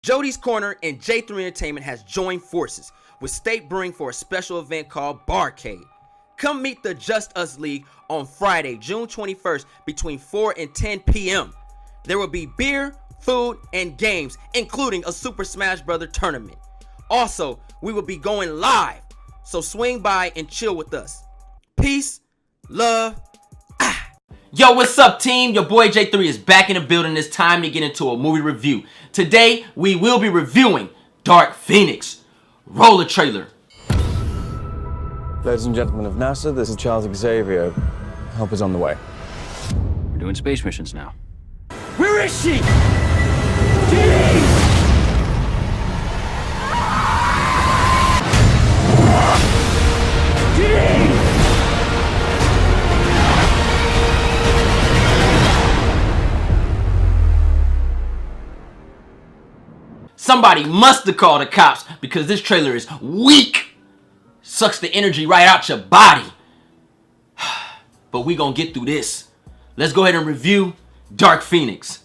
Jody's Corner and J3 Entertainment has joined forces with State Brewing for a special event called Barcade. Come meet the Just Us League on Friday, June 21st between 4 and 10 p.m. There will be beer, food, and games, including a Super Smash Bros. Tournament. Also, we will be going live, so swing by and chill with us. Peace, love. Yo, what's up, team? Your boy J3 is back in the building. It's time to get into a movie review. Today, we will be reviewing Dark Phoenix. Roll the trailer. Ladies and gentlemen of NASA, this is Charles Xavier. Help is on the way. We're doing space missions now. Where is she? Somebody must have called the cops because this trailer is weak. Sucks the energy right out your body. But we gonna get through this. Let's go ahead and review Dark Phoenix.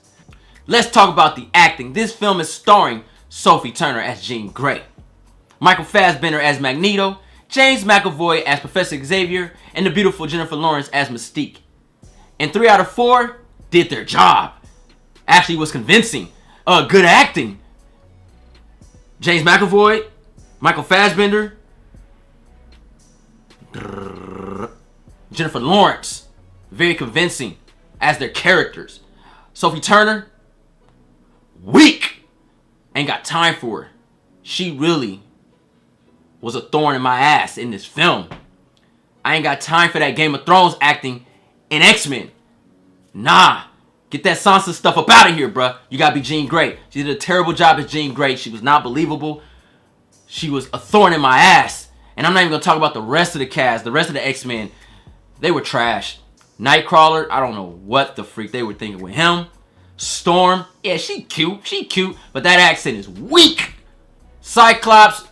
Let's talk about the acting. This film is starring Sophie Turner as Jean Grey, Michael Fassbender as Magneto, James McAvoy as Professor Xavier, and the beautiful Jennifer Lawrence as Mystique. And 3 out of 4 did their job. Actually was convincing. Good acting. James McAvoy, Michael Fassbender, Jennifer Lawrence, very convincing as their characters. Sophie Turner, weak. Ain't got time for her. She really was a thorn in my ass in this film. I ain't got time for that Game of Thrones acting in X-Men. Nah. Get that Sansa stuff up out of here, bruh. You gotta be Jean Grey. She did a terrible job as Jean Grey. She was not believable. She was a thorn in my ass. And I'm not even gonna talk about the rest of the cast, the rest of the X-Men. They were trash. Nightcrawler, I don't know what the freak they were thinking with him. Storm, yeah, she cute, but that accent is weak. Cyclops,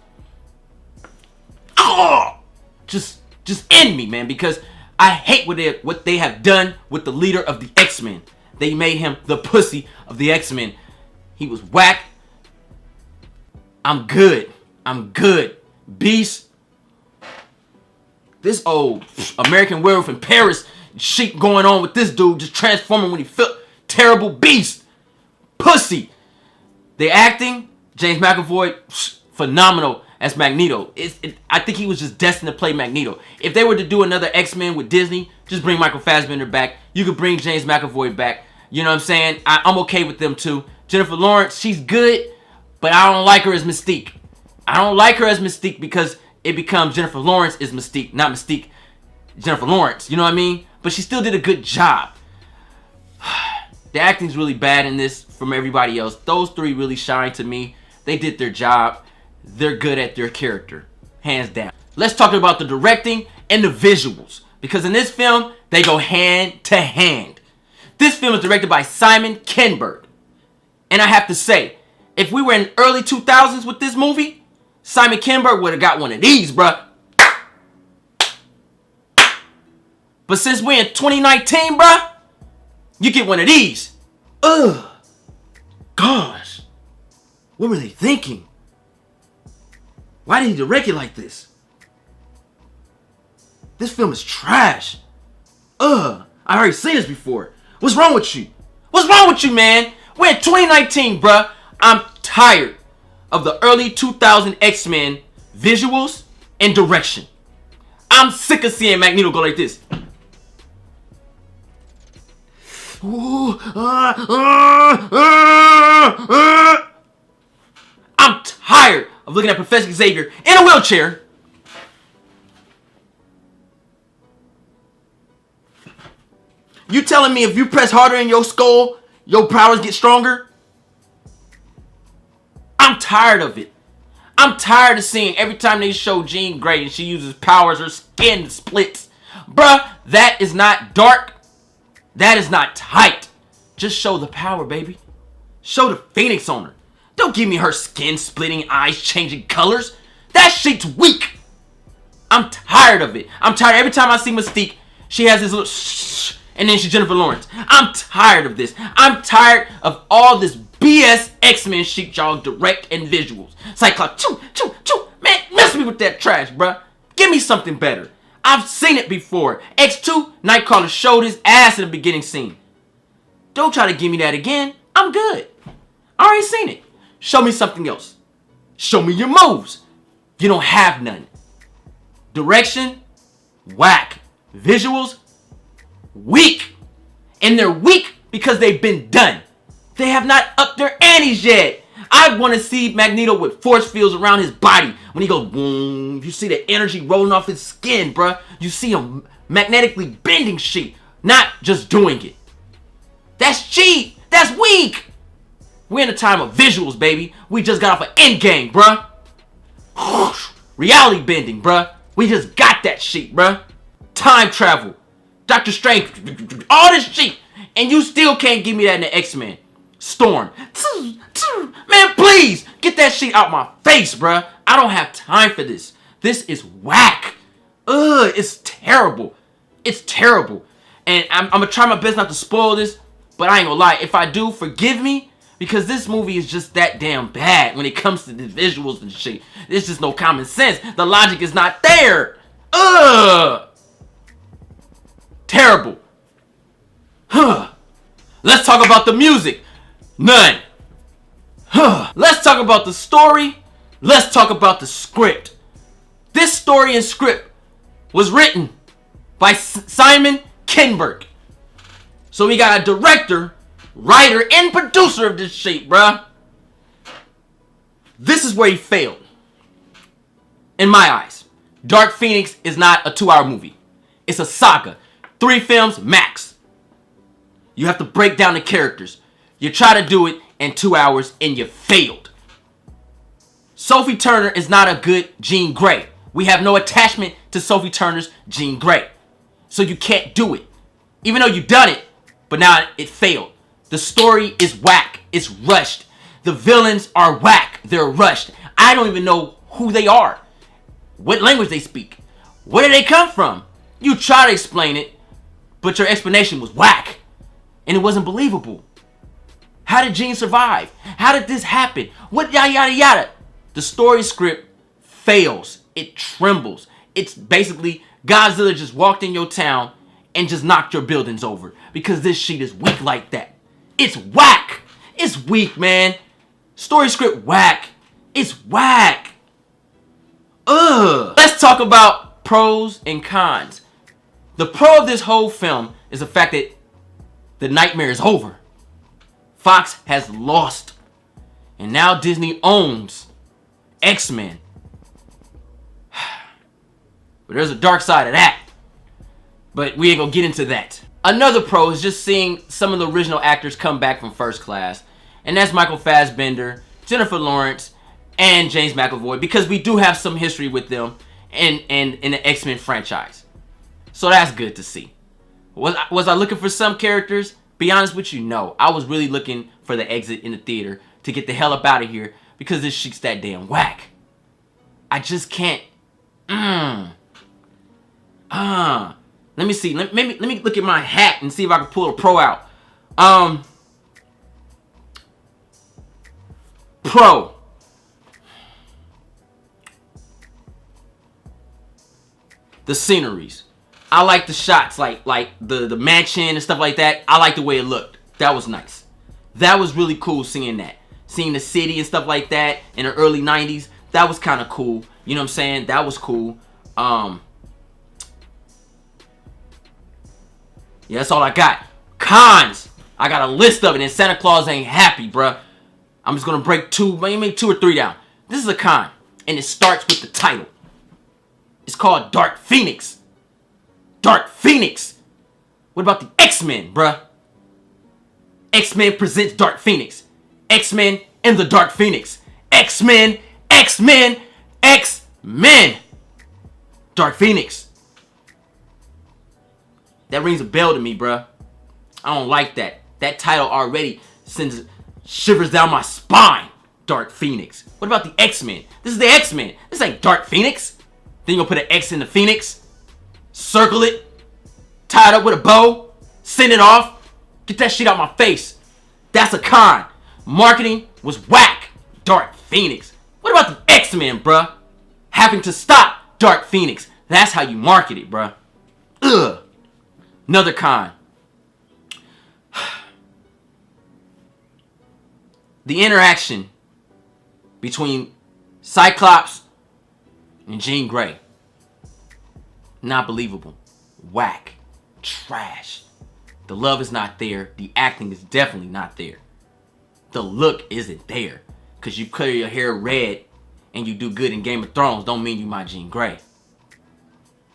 just end me, man, because I hate what they have done with the leader of the X-Men. They made him the pussy of the X-Men. He was whack. I'm good. Beast. This old American Werewolf in Paris shit going on with this dude just transforming when he felt terrible. Beast. Pussy. The acting, James McAvoy, phenomenal as Magneto. I think he was just destined to play Magneto. If they were to do another X-Men with Disney, just bring Michael Fassbender back. You could bring James McAvoy back. You know what I'm saying? I'm okay with them too. Jennifer Lawrence, she's good, but I don't like her as Mystique. I don't like her as Mystique because it becomes Jennifer Lawrence is Mystique, not Mystique Jennifer Lawrence. You know what I mean? But she still did a good job. The acting's really bad in this from everybody else. Those 3 really shine to me. They did their job. They're good at their character, hands down. Let's talk about the directing and the visuals, because in this film, they go hand to hand. This film is directed by Simon Kinberg. And I have to say, if we were in early 2000s with this movie, Simon Kinberg would have got one of these, bruh. But since we're in 2019, bruh, you get one of these. Ugh. Gosh. What were they thinking? Why did he direct it like this? This film is trash. I already seen this before. What's wrong with you? What's wrong with you, man? We're in 2019, bruh. I'm tired of the early 2000 X-Men visuals and direction. I'm sick of seeing Magneto go like this. I'm tired of looking at Professor Xavier in a wheelchair You telling me if you press harder in your skull, your powers get stronger? I'm tired of it. I'm tired of seeing every time they show Jean Grey and she uses powers, her skin splits. Bruh, that is not dark. That is not tight. Just show the power, baby. Show the Phoenix on her. Don't give me her skin splitting, eyes changing colors. That shit's weak. I'm tired of it. I'm tired. Every time I see Mystique, she has this little shh, and then she's Jennifer Lawrence. I'm tired of this. I'm tired of all this BS X-Men shit, y'all, direct and visuals. Cyclops, choo, choo, choo. Man, mess me with that trash, bruh. Give me something better. I've seen it before. X2, Nightcrawler showed his ass in the beginning scene. Don't try to give me that again. I'm good. I already seen it. Show me something else. Show me your moves. You don't have none. Direction, whack. Visuals, weak. And they're weak because they've been done. They have not upped their antes yet. I want to see Magneto with force fields around his body. When he goes boom, you see the energy rolling off his skin, bruh. You see him magnetically bending shit, not just doing it. That's cheap. That's weak. We're in a time of visuals, baby. We just got off an Endgame, bruh. Reality bending, bruh. We just got that shit, bruh. Time travel. Doctor Strange. All this shit. And you still can't give me that in the X-Men. Storm. Man, please. Get that shit out my face, bruh. I don't have time for this. This is whack. Ugh, it's terrible. It's terrible. And I'm going to try my best not to spoil this. But I ain't gonna lie. If I do, forgive me. Because this movie is just that damn bad when it comes to the visuals and shit. There's just no common sense. The logic is not there. Ugh. Terrible. Huh. Let's talk about the music. None. Huh. Let's talk about the story. Let's talk about the script. This story and script was written by Simon Kinberg. So we got a director, writer, and producer of this shit, bruh. This is where he failed. In my eyes. Dark Phoenix is not a 2-hour movie. It's a saga. 3 films max. You have to break down the characters. You try to do it in 2 hours and you failed. Sophie Turner is not a good Jean Grey. We have no attachment to Sophie Turner's Jean Grey. So you can't do it. Even though you've done it, but now it failed. The story is whack. It's rushed. The villains are whack. They're rushed. I don't even know who they are. What language they speak. Where did they come from? You try to explain it, but your explanation was whack. And it wasn't believable. How did Jean survive? How did this happen? What yada yada yada? The story script fails. It trembles. It's basically Godzilla just walked in your town and just knocked your buildings over. Because this shit is weak like that. It's whack. It's weak, man. Story script whack. It's whack. Ugh. Let's talk about pros and cons. The pro of this whole film is the fact that the nightmare is over. Fox has lost. And now Disney owns X-Men. But there's a dark side of that. But we ain't gonna get into that. Another pro is just seeing some of the original actors come back from First Class. And that's Michael Fassbender, Jennifer Lawrence, and James McAvoy. Because we do have some history with them in the X-Men franchise. So that's good to see. Was I looking for some characters? Be honest with you, no. I was really looking for the exit in the theater to get the hell up out of here. Because this shit's that damn whack. I just can't. Let me see. Let me look at my hat and see if I can pull a pro out. Pro. The sceneries. I like the shots, like the mansion and stuff like that. I like the way it looked. That was nice. That was really cool seeing that. Seeing the city and stuff like that in the early 90s. That was kind of cool. You know what I'm saying? That was cool. Yeah, that's all I got. Cons. I got a list of it and Santa Claus ain't happy, bruh. I'm just going to break maybe 2 or 3 down. This is a con. And it starts with the title. It's called Dark Phoenix. Dark Phoenix. What about the X-Men, bruh? X-Men presents Dark Phoenix. X-Men and the Dark Phoenix. X-Men, X-Men, X-Men. Dark Phoenix. That rings a bell to me, bruh. I don't like that. That title already sends shivers down my spine. Dark Phoenix. What about the X-Men? This is the X-Men. This ain't Dark Phoenix. Then you're gonna put an X in the Phoenix. Circle it. Tie it up with a bow. Send it off. Get that shit out my face. That's a con. Marketing was whack. Dark Phoenix. What about the X-Men, bruh? Having to stop Dark Phoenix. That's how you market it, bruh. Ugh. Another con. The interaction between Cyclops and Jean Grey. Not believable. Whack. Trash. The love is not there. The acting is definitely not there. The look isn't there. Because you color your hair red and you do good in Game of Thrones don't mean you my Jean Grey.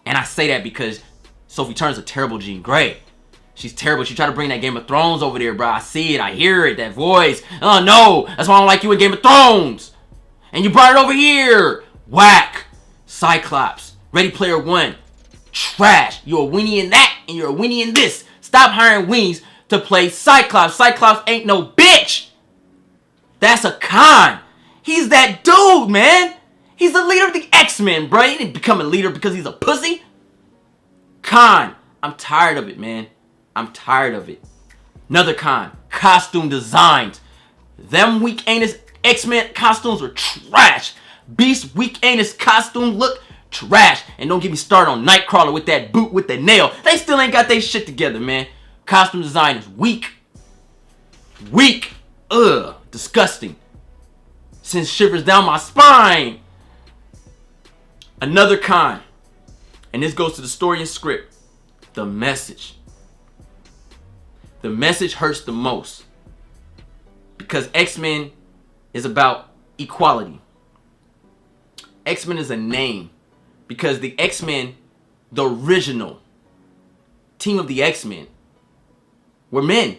And I say that because Sophie Turner's a terrible Jean Grey. She's terrible. She tried to bring that Game of Thrones over there, bro. I see it. I hear it. That voice. Oh, no. That's why I don't like you in Game of Thrones. And you brought it over here. Whack. Cyclops. Ready Player One. Trash. You're a weenie in that and you're a weenie in this. Stop hiring weenies to play Cyclops. Cyclops ain't no bitch. That's a con. He's that dude, man. He's the leader of the X-Men, bro. He didn't become a leader because he's a pussy. Con. I'm tired of it, man. I'm tired of it. Another con. Costume designs. Them weak anus X-Men costumes are trash. Beast weak anus costume look trash. And don't get me started on Nightcrawler with that boot with the nail. They still ain't got their shit together, man. Costume design is weak. Weak. Ugh. Disgusting. Sends shivers down my spine. Another con. And this goes to the story and script. The message. The message hurts the most. Because X-Men is about equality. X-Men is a name. Because the X-Men, the original team of the X-Men, were men.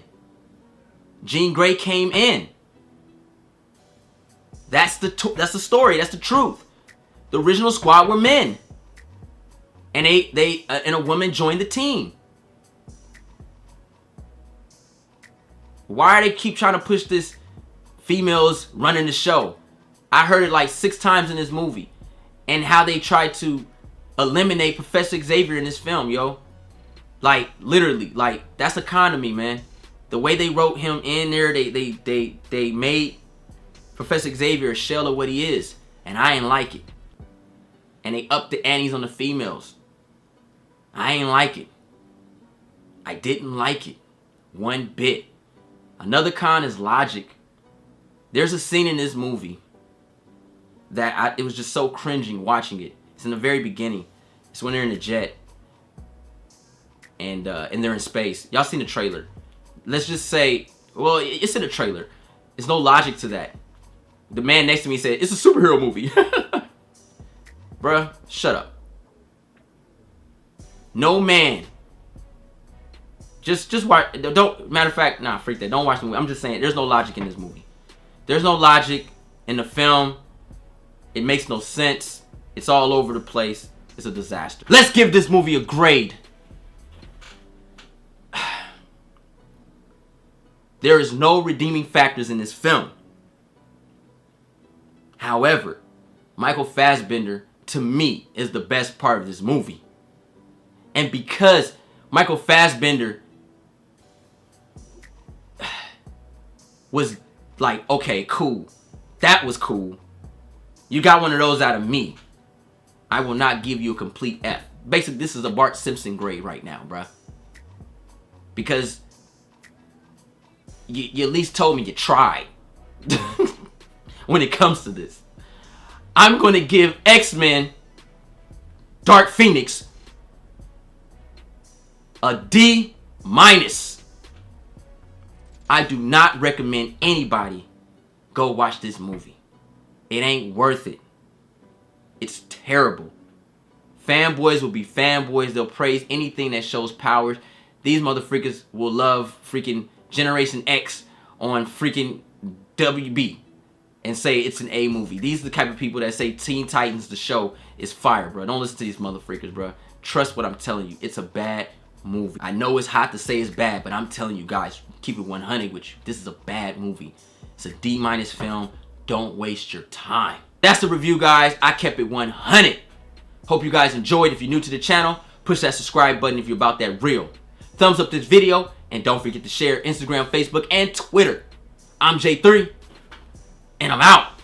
Jean Grey came in. That's the story. That's the truth. The original squad were men. And and a woman joined the team. Why do they keep trying to push this females running the show? I heard it like 6 times in this movie. And how they tried to eliminate Professor Xavier in this film, yo. Like, literally. Like, that's a con to me, man. The way they wrote him in there, they made Professor Xavier a shell of what he is. And I ain't like it. And they upped the antes on the females. I ain't like it. I didn't like it. One bit. Another con is logic. There's a scene in this movie that it was just so cringing watching it. It's in the very beginning. It's when they're in the jet. And they're in space. Y'all seen the trailer. Let's just say, well, it's in the trailer. There's no logic to that. The man next to me said, it's a superhero movie. Bruh, shut up. No man. Just watch. Don't. Matter of fact, nah, freak that. Don't watch the movie. I'm just saying, there's no logic in this movie. There's no logic in the film. It makes no sense. It's all over the place. It's a disaster. Let's give this movie a grade. There is no redeeming factors in this film. However, Michael Fassbender, to me, is the best part of this movie. And because Michael Fassbender was like, okay, cool. That was cool. You got one of those out of me. I will not give you a complete F. Basically, this is a Bart Simpson grade right now, bruh. Because you at least told me you tried. When it comes to this. I'm going to give X-Men Dark Phoenix a D-. I do not recommend anybody go watch this movie. It ain't worth it. It's terrible. Fanboys will be fanboys. They'll praise anything that shows powers. These motherfuckers will love freaking Generation X on freaking WB and say it's an A movie. These are the type of people that say Teen Titans, the show, is fire, bro. Don't listen to these motherfuckers, bro. Trust what I'm telling you. It's a bad movie. I know it's hot to say it's bad, but I'm telling you guys, keep it 100 with you. This is a bad movie. It's a D- film. Don't waste your time. That's the review, guys. I kept it 100. Hope you guys enjoyed. If you're new to the channel, push that subscribe button if you're about that real. Thumbs up this video, and don't forget to share Instagram, Facebook, and Twitter. I'm J3, and I'm out.